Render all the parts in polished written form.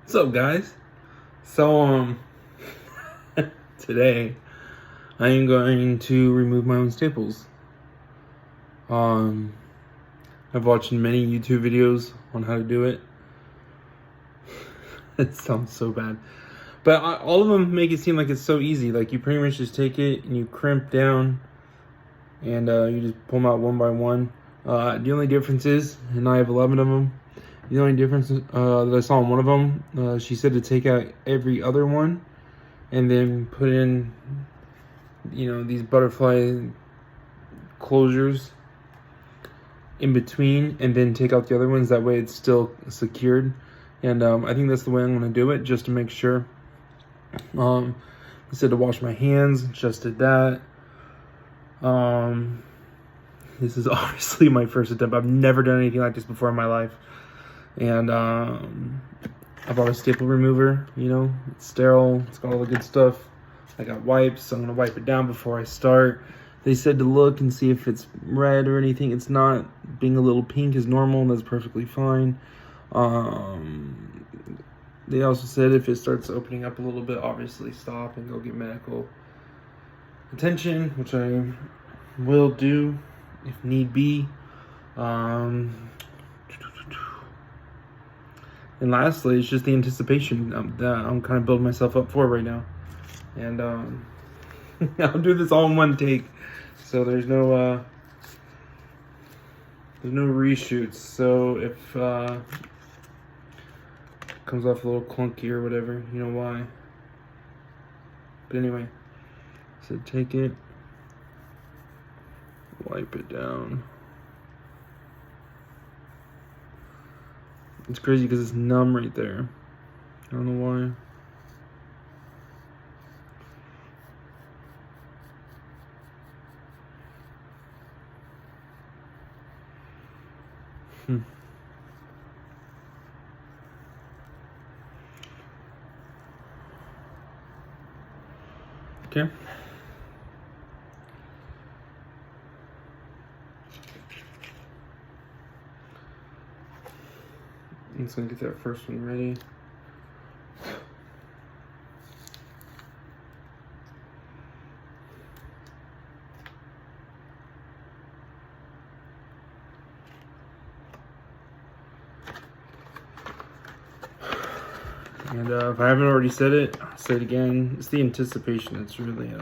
What's up, guys? So, today I am going to remove my own staples. I've watched many YouTube videos on how to do it. It sounds so bad, but all of them make it seem like it's so easy. Like you pretty much just take it and you crimp down, and you just pull them out one by one. The only difference is, and I have 11 of them. The only difference that I saw in one of them, she said to take out every other one and then put in, these butterfly closures in between and then take out the other ones. That way it's still secured. And I think that's the way I'm going to do it, just to make sure. I said to wash my hands, just did that. This is obviously my first attempt. I've never done anything like this before in my life. And I bought a staple remover, it's sterile, it's got all the good stuff. I got wipes, so I'm gonna wipe it down before I start. They said to look and see if it's red or anything. It's not. Being a little pink is normal, and that's perfectly fine. They also said if it starts opening up a little bit, obviously stop and go get medical attention, which I will do if need be. And lastly, it's just the anticipation that I'm kind of building myself up for right now. And I'll do this all in one take. So there's no reshoots. So if it comes off a little clunky or whatever, you know why. But anyway, so take it, wipe it down. It's crazy because it's numb right there. I don't know why. Okay. I'm just gonna get that first one ready. And if I haven't already said it, I'll say it again. It's the anticipation that's really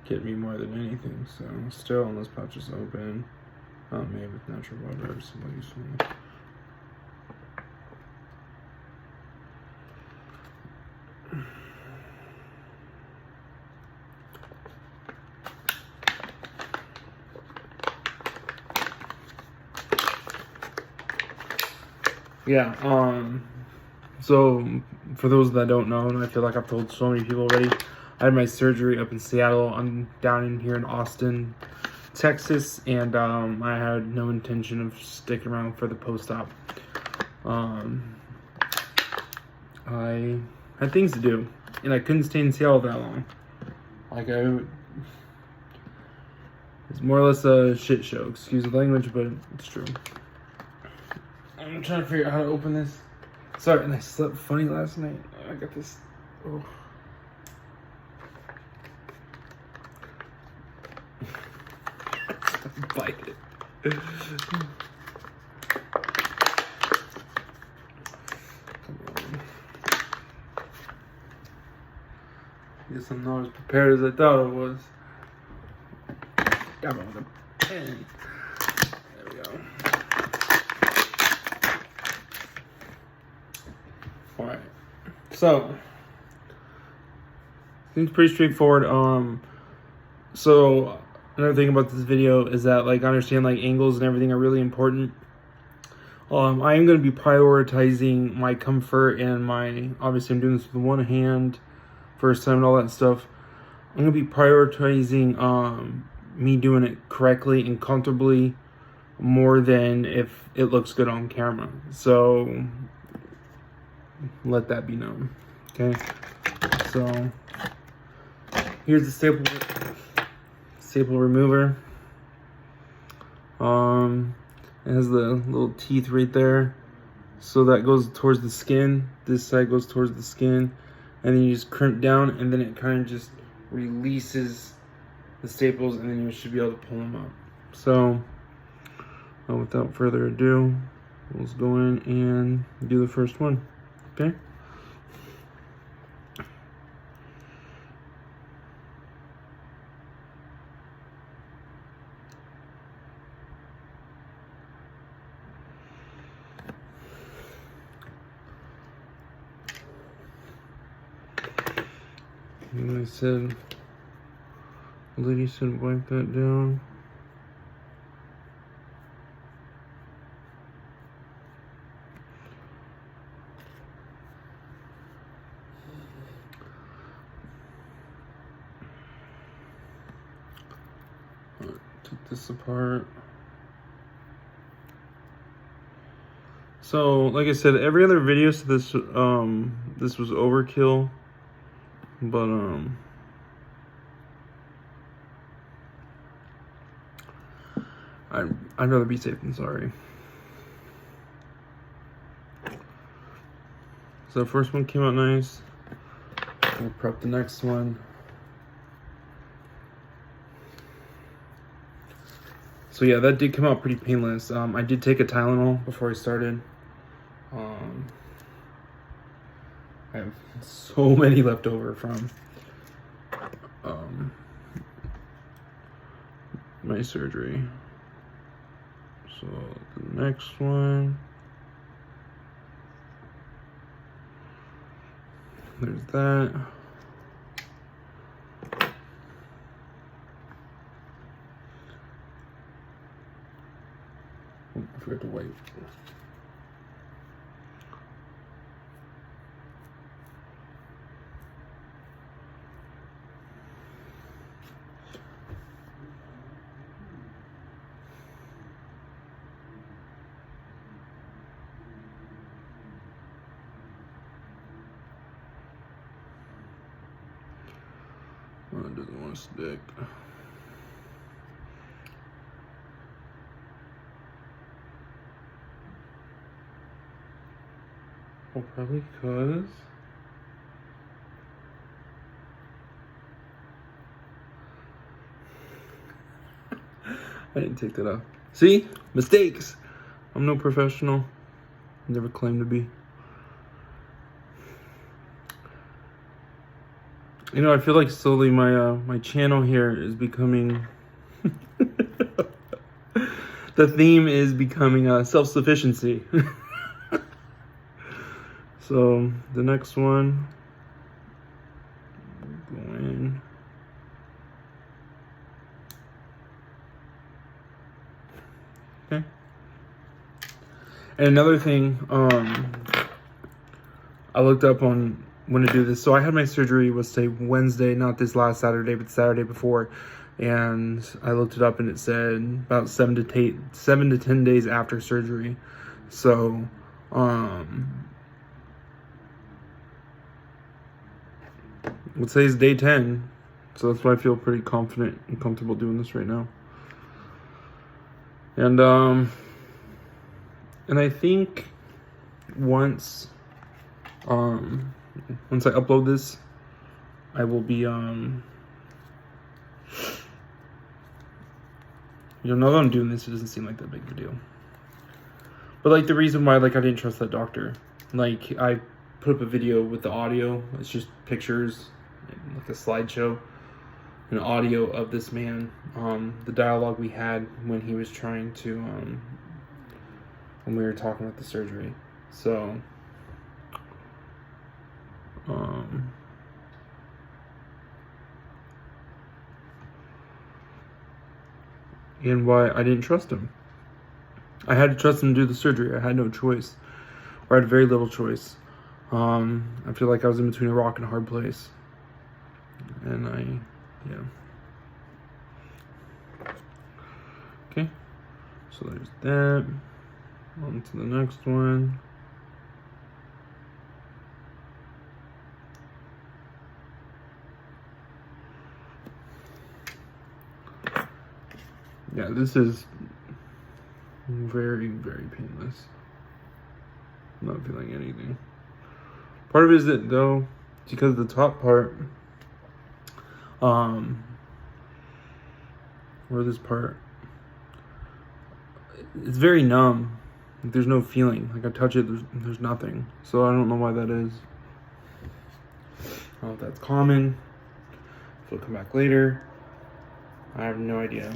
getting me more than anything. So still, on those pouches open, made with natural butter, simple useful. Yeah, so for those that don't know, and I feel like I've told so many people already, I had my surgery up in Seattle. I'm down in here in Austin, Texas, and I had no intention of sticking around for the post-op. I had things to do, and I couldn't stay in Seattle that long. It's more or less a shit show, excuse the language, but it's true. I'm trying to figure out how to open this. Sorry, and I slept funny last night. I got this. Oh. Bite it. Come on. Guess I'm not as prepared as I thought I was. Got me with a pen. There we go. Alright, so seems pretty straightforward. So another thing about this video is that, like, I understand, like, angles and everything are really important. I am going to be prioritizing my comfort and obviously I'm doing this with one hand, first time and all that stuff. I'm going to be prioritizing me doing it correctly and comfortably more than if it looks good on camera. So let that be known. Okay, so here's the staple remover. It has the little teeth right there. So that goes towards the skin. This side goes towards the skin. And then you just crimp down, and then it kind of just releases the staples, and then you should be able to pull them up. So without further ado, let's go in and do the first one. Okay. And I said, the lady said wipe that down. Take this apart. So, like I said, every other video, so this was overkill, but I'd rather be safe than sorry. So the first one came out nice. We'll prep the next one. So yeah, that did come out pretty painless. I did take a Tylenol before I started. I have so many left over from my surgery. So the next one, there's that. Oh, I forgot to wipe. Oh, it doesn't want to stick. Well, probably because I didn't take that off. See? Mistakes. I'm no professional. Never claimed to be. You know, I feel like slowly my channel here is becoming the theme is becoming self-sufficiency. So the next one, go in. Okay. And another thing, I looked up on when to do this. So I had my surgery was say Wednesday, not this last Saturday, but Saturday before. And I looked it up and it said about 7 to 10 days after surgery. So, let's say it's day 10. So that's why I feel pretty confident and comfortable doing this right now. And I think once I upload this, I will be, now that I'm doing this, it doesn't seem like that big of a deal. But, like, the reason why, like, I didn't trust that doctor, like, I put up a video with the audio. It's just pictures, like a slideshow, an audio of this man, the dialogue we had when he was trying to, when we were talking about the surgery. So, and why I didn't trust him. I had to trust him to do the surgery. I had no choice, or I had very little choice. I feel like I was in between a rock and a hard place. And yeah. Okay, so there's that. On to the next one. Yeah, this is very, very painless. I'm not feeling anything. Part of it is that though, because the top part, or this part, it's very numb. Like, there's no feeling. Like I touch it, there's nothing. So I don't know why that is. I don't know if that's common. If it'll come back later. I have no idea.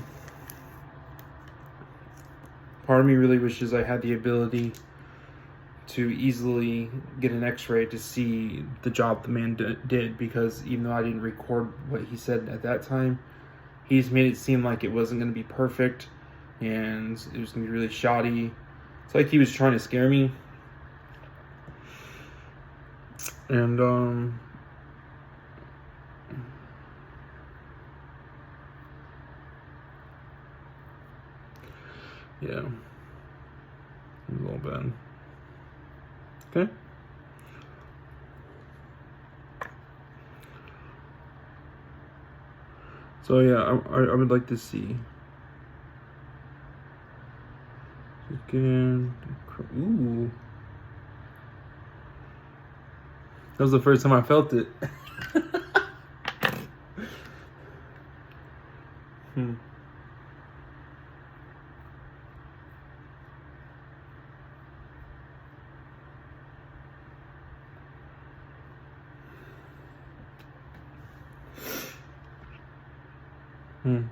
Part of me really wishes I had the ability to easily get an x-ray to see the job the man did, because even though I didn't record what he said at that time, he's made it seem like it wasn't going to be perfect and it was going to be really shoddy. It's like he was trying to scare me. And yeah, a little bad. Okay. So yeah, I would like to see. Again, ooh, that was the first time I felt it. Hmm. Hmm.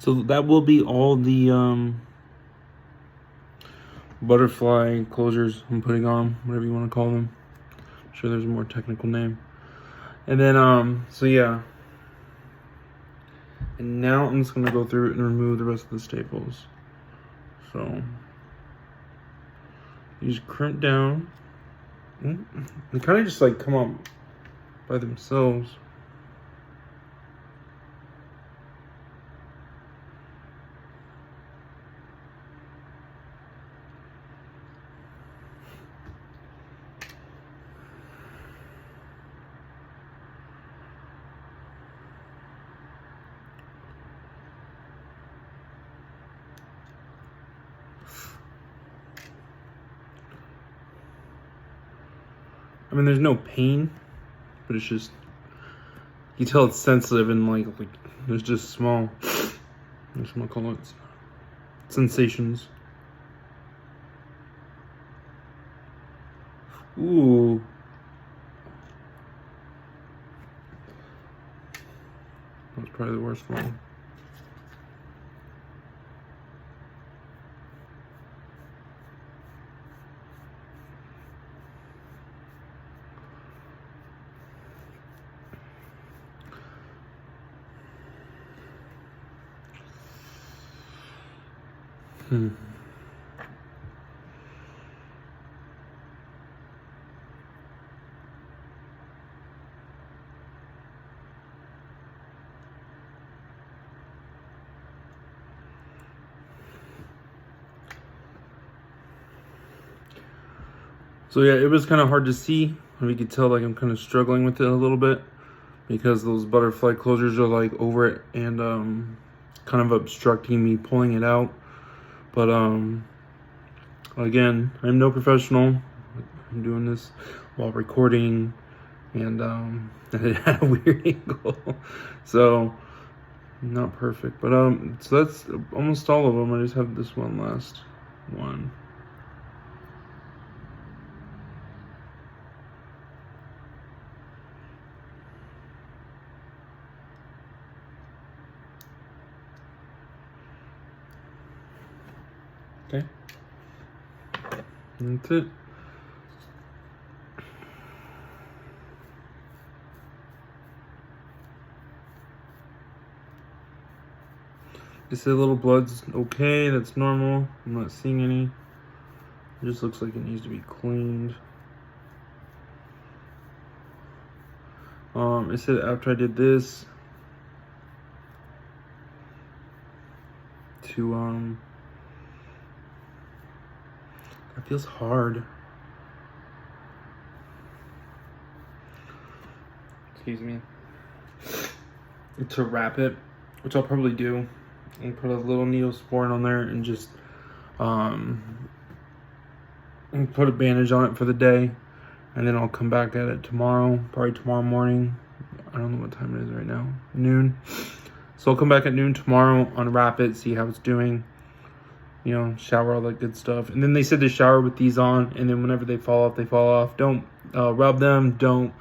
So that will be all the butterfly closures I'm putting on, whatever you want to call them. I'm sure there's a more technical name. And then so yeah. And now I'm just gonna go through it and remove the rest of the staples. So you just crimp down. They kind of just like come up by themselves. I mean, there's no pain, but it's just, you tell it's sensitive and like there's just small, I'm just gonna call it sensations. Ooh. That was probably the worst one. So yeah, it was kind of hard to see. You could tell like I'm kind of struggling with it a little bit because those butterfly closures are like over it and kind of obstructing me pulling it out. But again, I'm no professional. I'm doing this while recording, and it had a weird angle, so not perfect. But so that's almost all of them. I just have this one last one. Okay, and that's it. They say little blood's okay, that's normal. I'm not seeing any. It just looks like it needs to be cleaned. It said after I did this to it feels hard. Excuse me. To wrap it, which I'll probably do, and put a little Neosporin on there and just and put a bandage on it for the day, and then I'll come back at it tomorrow, probably tomorrow morning. I don't know what time it is right now, noon. So I'll come back at noon tomorrow, unwrap it, see how it's doing, you know, shower, all that good stuff. And then they said to shower with these on, and then whenever they fall off, they fall off. Don't rub them, don't,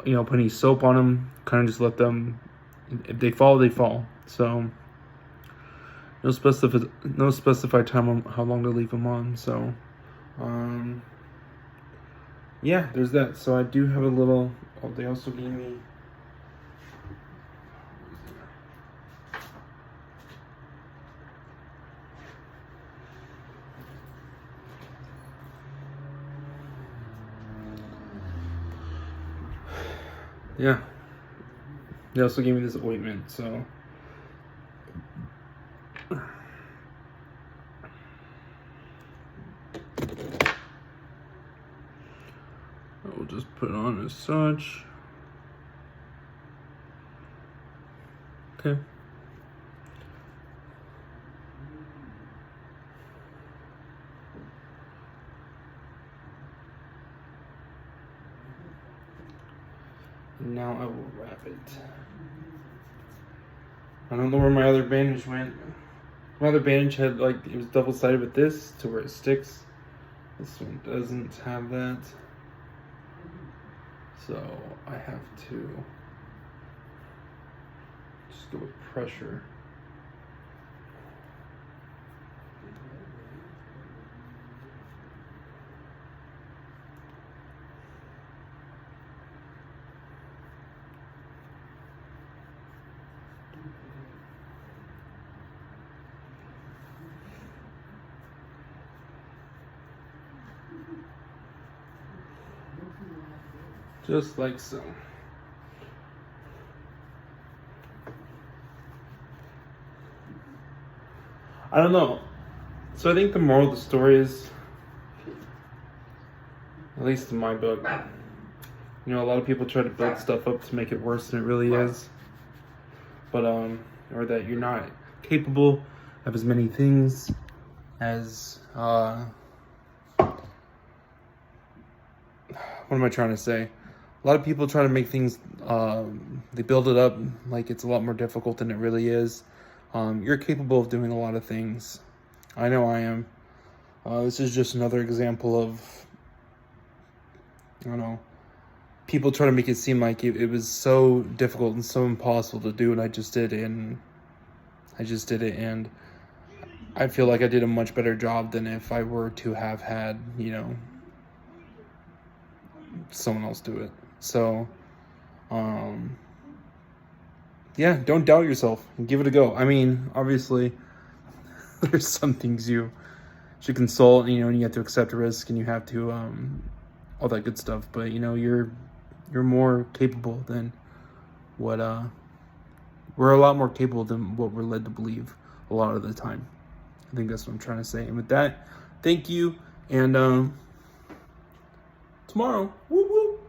you know, put any soap on them, kind of just let them, if they fall, they fall. So no specified time on how long to leave them on. So yeah, there's that. So I do have a little, oh, they also gave me, yeah, they also gave me this ointment. So I will just put it on as such. Okay. And now I will wrap it. I don't know where my other bandage went. My other bandage had, like, it was double-sided with this to where it sticks. This one doesn't have that. So I have to just go with pressure. Just like so. I don't know. So I think the moral of the story is, at least in my book, you know, a lot of people try to build stuff up to make it worse than it really is. But, or that you're not capable of as many things as, what am I trying to say? A lot of people try to make things, they build it up like it's a lot more difficult than it really is. You're capable of doing a lot of things. I know I am. This is just another example of, I don't know, people try to make it seem like it was so difficult and so impossible to do, and I just did it, and I feel like I did a much better job than if I were to have had, you know, someone else do it. So, yeah, don't doubt yourself and give it a go. I mean, obviously, there's some things you should consult, you know, and you have to accept a risk, and you have to, all that good stuff. But, you know, you're more capable than what, we're a lot more capable than what we're led to believe a lot of the time. I think that's what I'm trying to say. And with that, thank you, and tomorrow, woo woo.